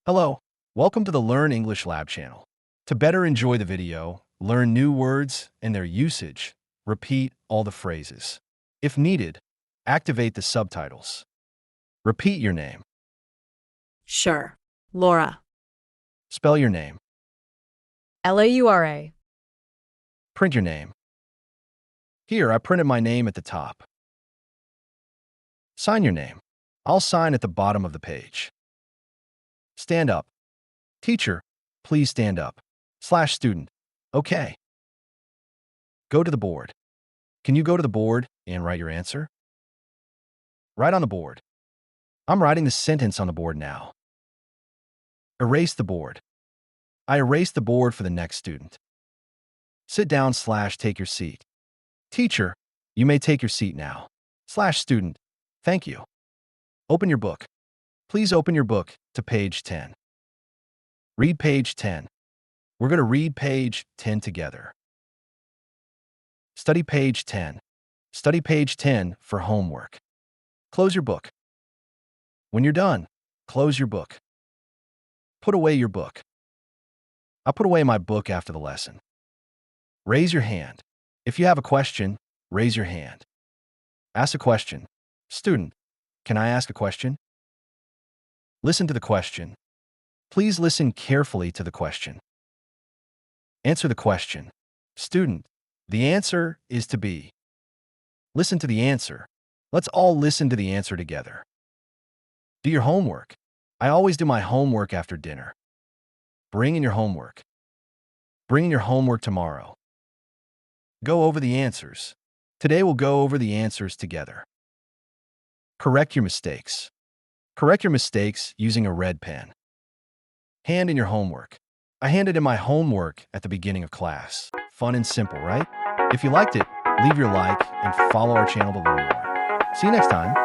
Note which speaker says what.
Speaker 1: Hello, welcome to the Learn English Lab channel. To better enjoy the video, learn new words and their usage, repeat all the phrases. If needed, activate the subtitles. Repeat your name.
Speaker 2: Sure. Laura.
Speaker 1: Spell your name.
Speaker 2: Laura.
Speaker 1: Print your name. Here, I printed my name at the top. Sign your name. I'll sign at the bottom of the page. Stand up. Teacher, please stand up. /student. Okay. Go to the board. Can you go to the board and write your answer? Write on the board. I'm writing the sentence on the board now. Erase the board. I erased the board for the next student. Sit down / take your seat. Teacher, you may take your seat now. /student. Thank you. Open your book. Please open your book to page 10. Read page 10. We're going to read page 10 together. Study page 10. Study page 10 for homework. Close your book. When you're done, close your book. Put away your book. I put away my book after the lesson. Raise your hand. If you have a question, raise your hand. Ask a question. Student, can I ask a question? Listen to the question. Please listen carefully to the question. Answer the question. Student, the answer is to be. Listen to the answer. Let's all listen to the answer together. Do your homework. I always do my homework after dinner. Bring in your homework. Bring in your homework tomorrow. Go over the answers. Today we'll go over the answers together. Correct your mistakes. Correct your mistakes using a red pen. Hand in your homework. I handed in my homework at the beginning of class. Fun and simple, right? If you liked it, leave your like and follow our channel to learn more. See you next time.